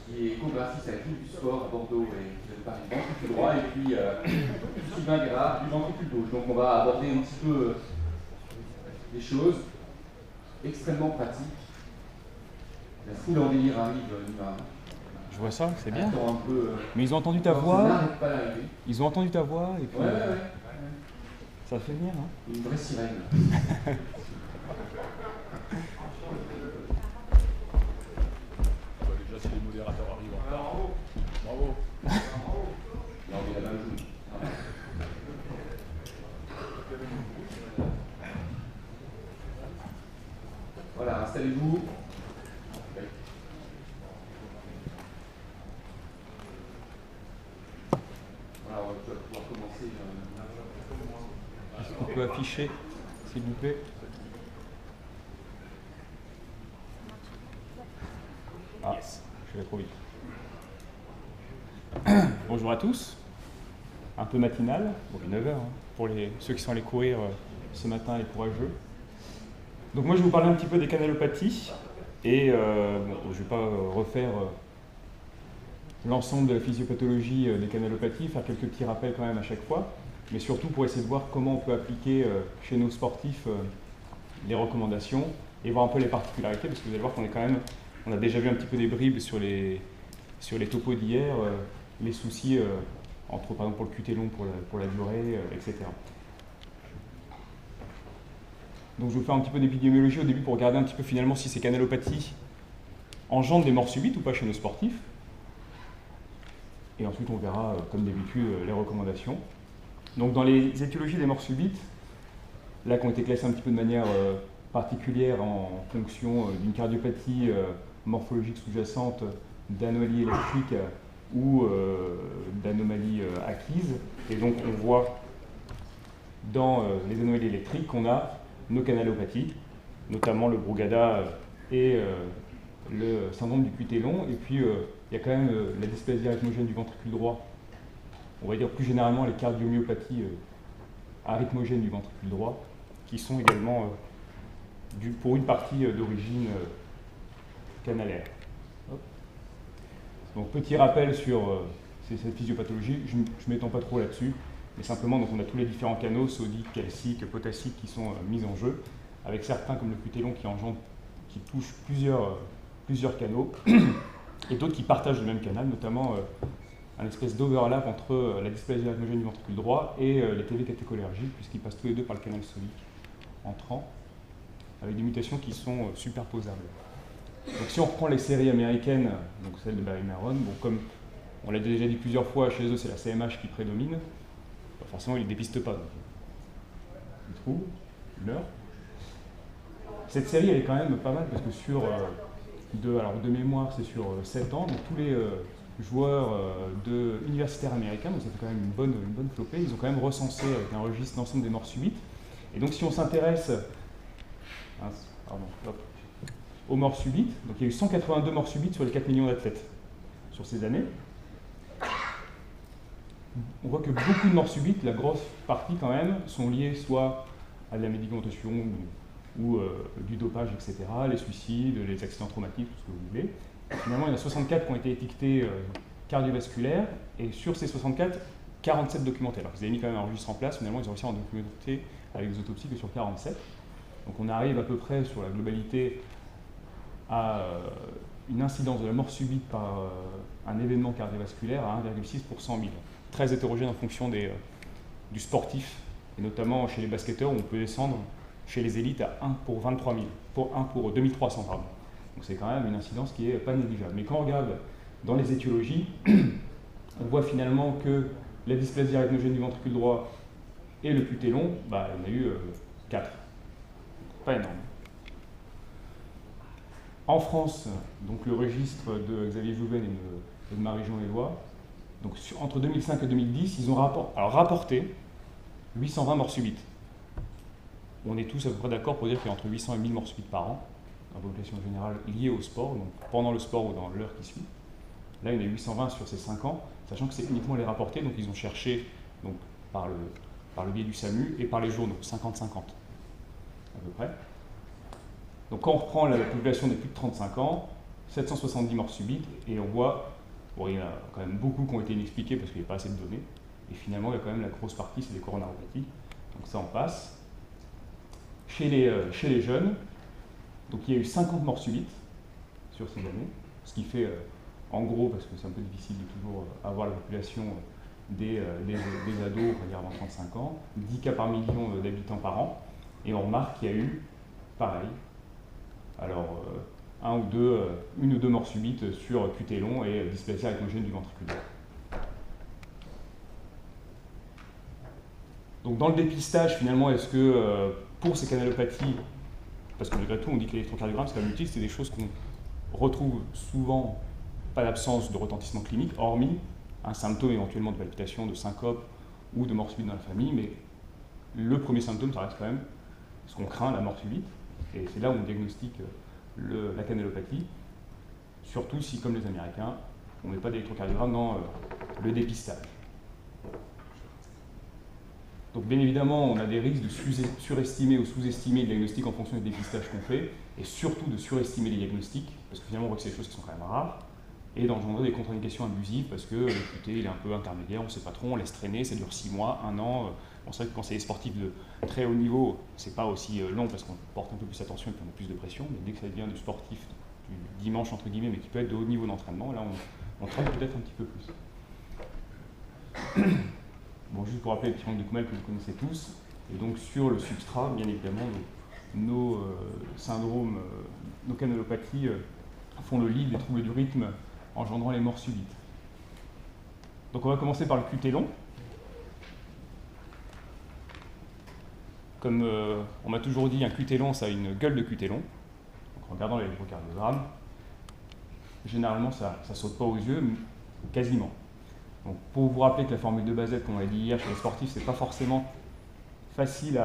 qui est échographiste à la clinique du sport à Bordeaux et qui donne Paris du ventricule droit, et puis Sylvain Guérard du ventricule gauche. Donc on va aborder un petit peu des choses extrêmement pratiques. La foule en délire arrive, Je vois ça, c'est bien. un peu, mais ils ont entendu ta ça voix. n'arrête pas d'arriver. Ils ont entendu ta voix et puis Ouais. ça fait venir. Hein. Une vraie sirène. Déjà, si les modérateurs arrivent en retard. Bravo. Non, mais là-bas, je joue. Voilà, installez-vous. Voilà, on va pouvoir commencer. Est-ce qu'on peut afficher, s'il vous plaît? Ah, je vais trop vite. Bonjour à tous. Un peu matinal, bon, 9h, hein, pour ceux qui sont allés courir ce matin, les courageux. Donc moi je vais vous parler un petit peu des canalopathies et bon, je ne vais pas refaire l'ensemble de la physiopathologie des canalopathies, faire quelques petits rappels quand même à chaque fois, mais surtout pour essayer de voir comment on peut appliquer chez nos sportifs les recommandations et voir un peu les particularités, parce que vous allez voir qu'on est quand même, on a déjà vu un petit peu des bribes sur les topos d'hier, les soucis entre par exemple pour le QT long, pour la durée, etc. Donc je vais vous faire un petit peu d'épidémiologie au début pour regarder un petit peu finalement si ces canalopathies engendrent des morts subites ou pas chez nos sportifs. Et ensuite on verra, comme d'habitude, les recommandations. Donc dans les étiologies des morts subites, là qui ont été classées un petit peu de manière particulière en fonction d'une cardiopathie morphologique sous-jacente, d'anomalies électriques ou d'anomalies acquises. Et donc on voit dans les anomalies électriques qu'on a nos canalopathies, notamment le Brugada et le syndrome du QT long. Et puis il y a quand même la dysplasie arythmogène du ventricule droit. On va dire plus généralement les cardiomyopathies arythmogènes du ventricule droit, qui sont également pour une partie d'origine canalaire. Hop. Donc petit rappel sur cette physiopathologie, je ne m'étends pas trop là-dessus, mais simplement donc on a tous les différents canaux, sodiques, calciques, potassiques qui sont mis en jeu, avec certains comme le QT long qui touchent plusieurs canaux, et d'autres qui partagent le même canal, notamment un espèce d'overlap entre la dysplasie arythmogène du ventricule droit et les TV catécholergiques, puisqu'ils passent tous les deux par le canal sodique entrant, avec des mutations qui sont superposables. Donc si on reprend les séries américaines, donc celle de Barry Maron, bon, comme on l'a déjà dit plusieurs fois, chez eux c'est la CMH qui prédomine, bah forcément ils ne dépistent pas. Donc, ils trouvent, ils meurent. Cette série elle est quand même pas mal parce que de mémoire c'est sur 7 ans, donc tous les joueurs universitaires américains, donc ça fait quand même une bonne flopée, ils ont quand même recensé avec un registre l'ensemble des morts subites. Et donc si on s'intéresse aux morts subites, donc il y a eu 182 morts subites sur les 4 millions d'athlètes sur ces années. On voit que beaucoup de morts subites, la grosse partie quand même, sont liées soit à de la médicamentation ou du dopage, etc., les suicides, les accidents traumatiques, tout ce que vous voulez. Finalement, il y en a 64 qui ont été étiquetés cardiovasculaires, et sur ces 64, 47 documentés. Alors ils avaient mis quand même un registre en place, finalement ils ont réussi à en documenter avec des autopsies que sur 47. Donc on arrive à peu près sur la globalité à une incidence de la mort subite par un événement cardiovasculaire à 1,6 pour 100 000. Très hétérogène en fonction du sportif, et notamment chez les basketteurs où on peut descendre chez les élites à 1 pour 23 000, pour 1 pour 2300, pardon. Donc c'est quand même une incidence qui n'est pas négligeable. Mais quand on regarde dans les étiologies, on voit finalement que la dysplasie arythmogène du ventricule droit et le QT long, bah, il y en a eu 4. Pas énorme. En France, donc le registre de Xavier Jouven et de Marie-Jean Éloy, donc entre 2005 et 2010, ils ont rapporté 820 morts subites. On est tous à peu près d'accord pour dire qu'il y a entre 800 et 1000 morts subites par an, dans la population générale liée au sport, donc pendant le sport ou dans l'heure qui suit. Là, il y en a 820 sur ces 5 ans, sachant que c'est uniquement les rapportés, donc ils ont cherché donc, par le biais du SAMU et par les journaux, 50-50 à peu près. Donc quand on reprend la population des plus de 35 ans, 770 morts subites, et on voit, bon, il y en a quand même beaucoup qui ont été inexpliquées parce qu'il n'y a pas assez de données, et finalement, il y a quand même la grosse partie, c'est les coronaropathies, donc ça, on passe. Chez les jeunes, donc il y a eu 50 morts subites sur ces années, ce qui fait, en gros, parce que c'est un peu difficile de toujours avoir la population des ados, on va dire avant 35 ans, 10 cas par million d'habitants par an, et on remarque qu'il y a eu, pareil, alors une ou deux morts subites sur QT long et dysplasie arythmogène du ventriculaire. Donc dans le dépistage, finalement, est-ce que pour ces canalopathies, parce que malgré tout on dit que l'électrocardiogramme c'est quand même utile, c'est des choses qu'on retrouve souvent, pas d'absence de retentissement clinique, hormis un symptôme éventuellement de palpitation, de syncope ou de mort subite dans la famille, mais le premier symptôme ça reste quand même ce qu'on craint, la mort subite, et c'est là où on diagnostique la canalopathie, surtout si, comme les Américains, on ne met pas d'électrocardiogramme dans le dépistage. Donc bien évidemment, on a des risques de surestimer ou sous-estimer le diagnostic en fonction du dépistage qu'on fait, et surtout de surestimer les diagnostics, parce que finalement on voit que c'est des choses qui sont quand même rares, et d'engendrer des contre-indications abusives, parce que le QT il est un peu intermédiaire, on ne sait pas trop, on laisse traîner, ça dure 6 mois, 1 an. Bon, c'est vrai que quand c'est des sportifs de très haut niveau, c'est pas aussi long parce qu'on porte un peu plus attention et qu'on a plus de pression, mais dès que ça devient du sportif du dimanche entre guillemets, mais qui peut être de haut niveau d'entraînement, là on traîne peut-être un petit peu plus. Bon, juste pour rappeler le triangle de Kumel que vous connaissez tous, et donc sur le substrat, bien évidemment, nos syndromes, nos canalopathies font le lit des troubles du rythme engendrant les morts subites. Donc on va commencer par le QT long. Comme on m'a toujours dit, un QT long, ça a une gueule de QT long. Donc en regardant l'électrocardiogramme, généralement ça ne saute pas aux yeux, quasiment. Donc pour vous rappeler que la formule de Bazet, comme on l'a dit hier chez les sportifs, c'est pas forcément facile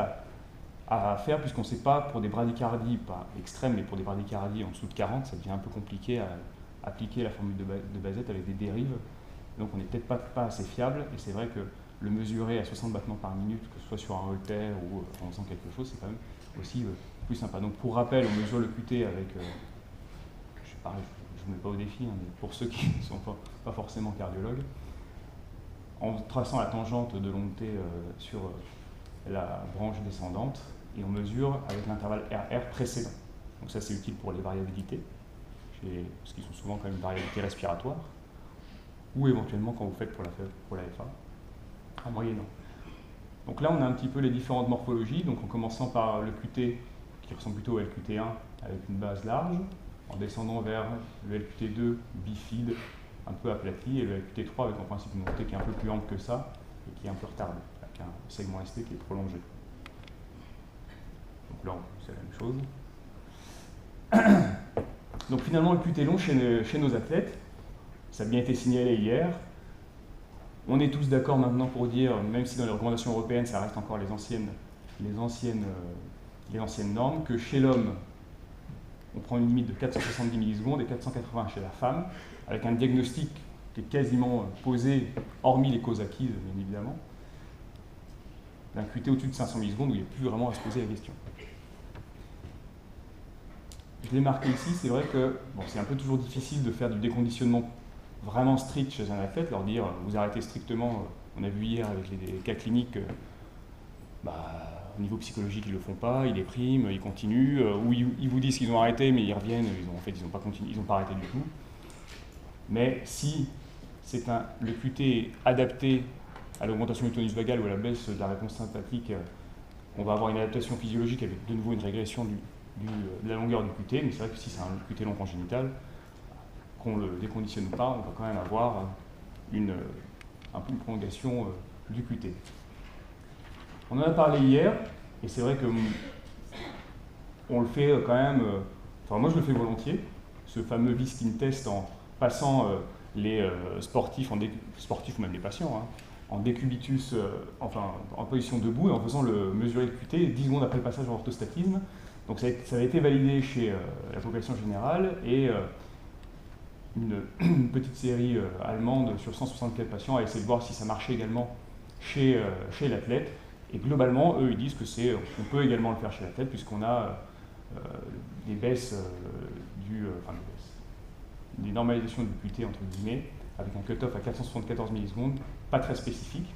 à faire, puisqu'on ne sait pas, pour des bradycardies, pas extrêmes, mais pour des bradycardies en dessous de 40, ça devient un peu compliqué à appliquer la formule de Bazet avec des dérives. Donc on n'est peut-être pas assez fiable, et c'est vrai que le mesurer à 60 battements par minute, que ce soit sur un haltère ou en faisant quelque chose, c'est quand même aussi plus sympa. Donc pour rappel, on mesure le QT avec, je ne vous mets pas au défi, hein, mais pour ceux qui ne sont pas forcément cardiologues, en traçant la tangente de longue T sur la branche descendante, et on mesure avec l'intervalle RR précédent. Donc ça c'est utile pour les variabilités, parce qu'ils sont souvent quand même variabilités respiratoires, ou éventuellement quand vous faites pour la FA, en moyennant. Donc là on a un petit peu les différentes morphologies, donc en commençant par le QT qui ressemble plutôt au LQT1 avec une base large, en descendant vers le LQT2 bifide, un peu aplati, et le LQT3 avec en principe une montée qui est un peu plus ample que ça, et qui est un peu retardée, avec un segment ST qui est prolongé. Donc là c'est la même chose. Donc finalement le QT long chez nos athlètes, ça a bien été signalé hier. On est tous d'accord maintenant pour dire, même si dans les recommandations européennes ça reste encore les anciennes normes, que chez l'homme, on prend une limite de 470 millisecondes et 480 chez la femme, avec un diagnostic qui est quasiment posé, hormis les causes acquises bien évidemment, d'un QT au-dessus de 500 millisecondes où il n'y a plus vraiment à se poser la question. Je l'ai marqué ici, c'est vrai que bon, c'est un peu toujours difficile de faire du déconditionnement vraiment strict chez un athlète, leur dire vous arrêtez strictement, on a vu hier avec les cas cliniques, au niveau psychologique ils ne le font pas, ils dépriment, ils continuent, ou ils vous disent qu'ils ont arrêté mais ils reviennent, ils n'ont pas continué, ils n'ont pas arrêté du tout. Mais si c'est le QT adapté à l'augmentation du tonus vagal ou à la baisse de la réponse sympathique, on va avoir une adaptation physiologique avec de nouveau une régression de la longueur du QT, mais c'est vrai que si c'est un QT long congénital, qu'on ne le déconditionne pas, on va quand même avoir un peu une prolongation du QT. On en a parlé hier, et c'est vrai que on le fait quand même, enfin moi je le fais volontiers, ce fameux V-skin test en passant les sportifs ou même les patients, en décubitus, en position debout, et en faisant mesurer le QT 10 secondes après le passage en orthostatisme. Donc ça a été validé chez la population générale, et une petite série allemande sur 164 patients a essayé de voir si ça marchait également chez l'athlète. Et globalement, eux, ils disent que on peut également le faire chez l'athlète, puisqu'on a des baisses des normalisations du QT entre guillemets, avec un cutoff à 474 millisecondes, pas très spécifique.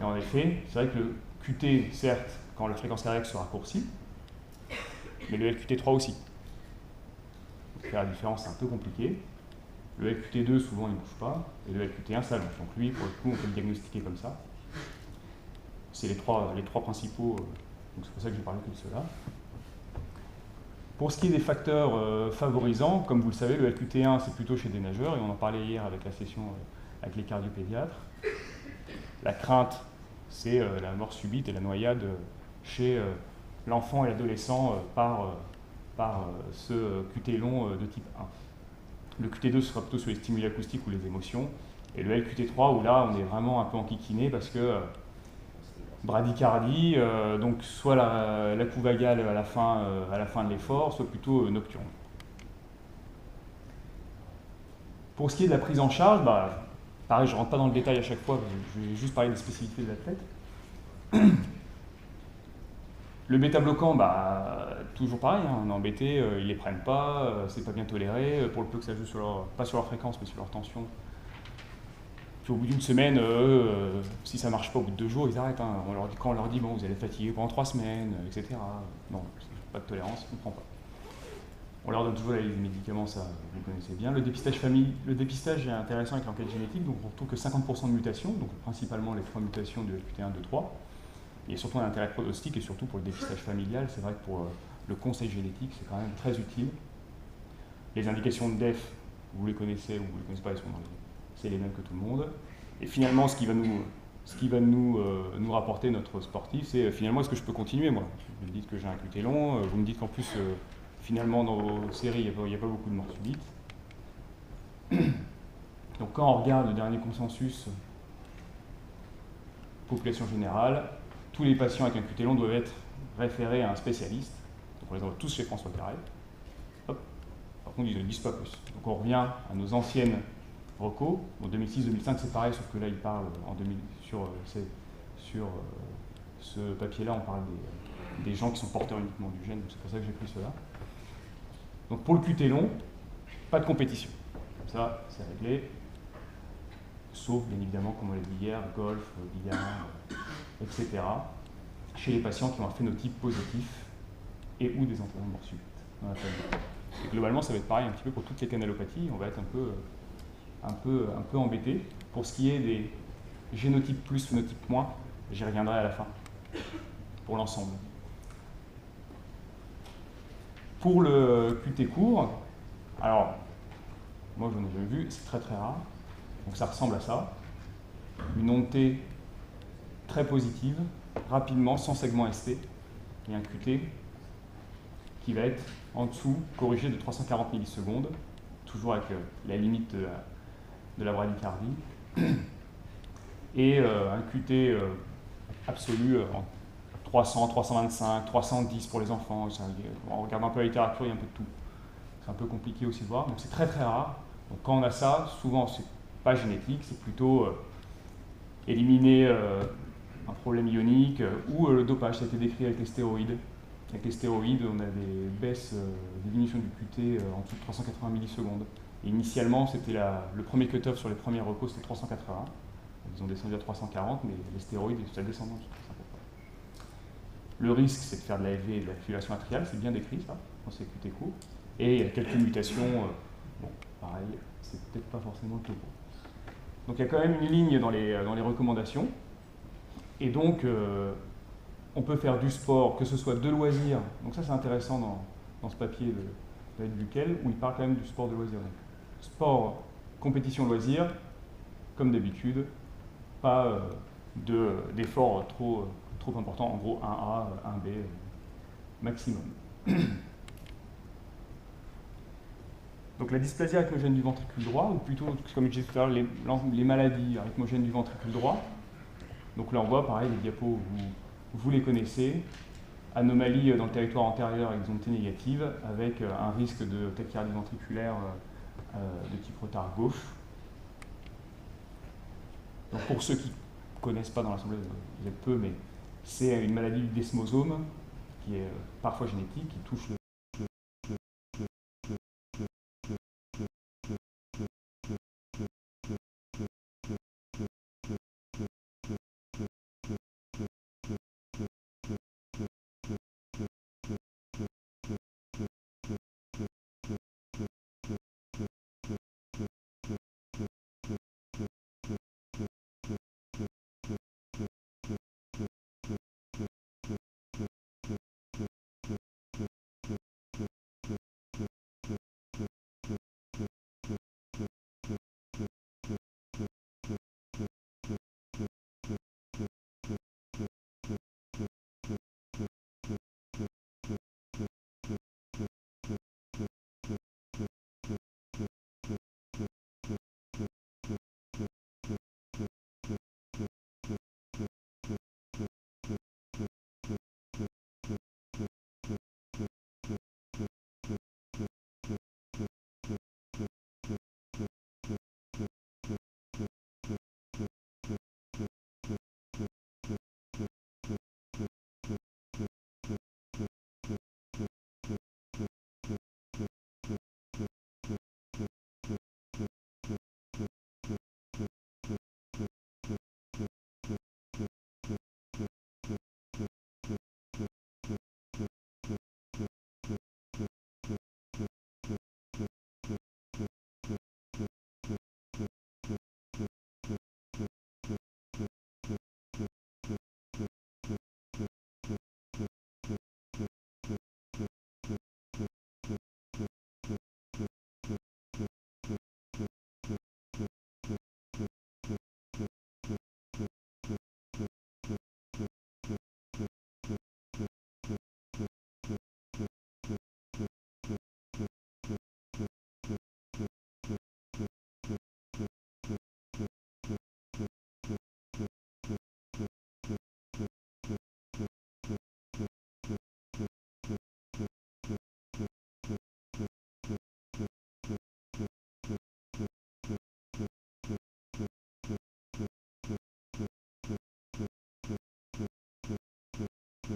Et en effet, c'est vrai que le QT, certes, quand la fréquence cardiaque se raccourcit, mais le LQT3 aussi. Donc faire la différence, c'est un peu compliqué. Le LQT2, souvent, il ne bouge pas, et le LQT1 s'allonge. Donc lui, pour le coup, on peut le diagnostiquer comme ça. C'est les trois principaux, donc c'est pour ça que j'ai parlé que de ceux-là. Pour ce qui est des facteurs favorisants, comme vous le savez, le LQT1, c'est plutôt chez des nageurs, et on en parlait hier avec la session avec les cardiopédiatres. La crainte, c'est la mort subite et la noyade chez l'enfant et l'adolescent par ce QT long de type 1. Le QT2 sera plutôt sur les stimuli acoustiques ou les émotions, et le LQT3 où là on est vraiment un peu enquiquiné parce que bradycardie, donc soit la couve vagale à la fin de l'effort, soit plutôt nocturne. Pour ce qui est de la prise en charge, pareil, je ne rentre pas dans le détail à chaque fois, je vais juste parler des spécificités de l'athlète. Le bêta-bloquant, toujours pareil, on est embêté, ils ne les prennent pas, c'est pas bien toléré, pour le peu que ça joue pas sur leur fréquence, mais sur leur tension. Puis au bout d'une semaine, si ça ne marche pas au bout de 2 jours, ils arrêtent. Quand on leur dit, bon, vous allez être fatigué pendant 3 semaines, etc. Non, pas de tolérance, on ne prend pas. On leur donne toujours la liste des médicaments, ça vous connaissez bien. Le dépistage est intéressant avec l'enquête génétique, donc on retrouve que 50% de mutations, donc principalement les 3 mutations de LQT1, 2, 3. Il y a surtout un intérêt pronostic et surtout pour le dépistage familial, c'est vrai que pour le conseil génétique, c'est quand même très utile. Les indications de DEF, vous les connaissez ou vous ne les connaissez pas, c'est les mêmes que tout le monde. Et finalement, ce qui va nous rapporter notre sportif, c'est finalement, est-ce que je peux continuer, moi? Vous me dites que j'ai un QT long, vous me dites qu'en plus, finalement, dans vos séries, il n'y a pas beaucoup de morts subites. Donc quand on regarde le dernier consensus population générale, tous les patients avec un QT long doivent être référés à un spécialiste. Donc on les envoie tous chez François Carré. Hop. Par contre, ils ne disent pas plus. Donc on revient à nos anciennes recos. En 2006-2005, c'est pareil, sauf que là, il parle sur ce papier-là, on parle des gens qui sont porteurs uniquement du gène. Donc c'est pour ça que j'ai pris cela. Donc pour le QT long, pas de compétition. Comme ça, c'est réglé. Sauf, bien évidemment, comme on l'a dit hier, golf, billard, etc. Chez les patients qui ont un phénotype positif et ou des antécédents de mort subite dans la famille. Et globalement, ça va être pareil un petit peu pour toutes les canalopathies. On va être un peu embêté. Pour ce qui est des génotypes plus, phénotypes moins, j'y reviendrai à la fin, pour l'ensemble. Pour le QT court, alors, moi j'en ai jamais vu, c'est très très rare. Donc ça ressemble à ça. Une onde T très positive, rapidement, sans segment ST, et un QT qui va être en dessous, corrigé de 340 millisecondes, toujours avec la limite de la bradycardie, et un QT absolu en 300, 325, 310 pour les enfants. En regardant un peu la littérature, il y a un peu de tout. C'est un peu compliqué aussi de voir, donc c'est très très rare. Donc quand on a ça, souvent c'est pas génétique, c'est plutôt éliminer un problème ionique ou le dopage. Ça a été décrit avec les stéroïdes. Avec les stéroïdes, on a des baisses, des diminutions du QT en dessous de 380 millisecondes. Et initialement, c'était le premier cut-off sur les premiers recos, c'était 380. Ils ont descendu à 340, mais les stéroïdes, ça descend en dessous de 380. Le risque, c'est de faire de l'AFV et de la fibrillation atriale, c'est bien décrit ça, dans ces QT courts. Et il y a quelques mutations, bon, pareil, c'est peut-être pas forcément le topo. Donc il y a quand même une ligne dans les recommandations. Et donc, on peut faire du sport, que ce soit de loisirs. Donc ça, c'est intéressant dans ce papier de David Buckel, où il parle quand même du sport de loisirs. Donc, sport, compétition, loisirs, comme d'habitude, pas d'efforts trop importants, en gros 1A, 1B maximum. Donc la dysplasie rythmogène du ventricule droit, ou plutôt, comme je disais tout à l'heure, les maladies rythmogènes du ventricule droit. Donc là on voit pareil, les diapos, vous les connaissez. Anomalie dans le territoire antérieur avec zone T négative, avec un risque de tachycardie ventriculaire de type retard gauche. Donc pour ceux qui ne connaissent pas dans l'assemblée, vous êtes peu, mais c'est une maladie du desmosome qui est parfois génétique, qui touche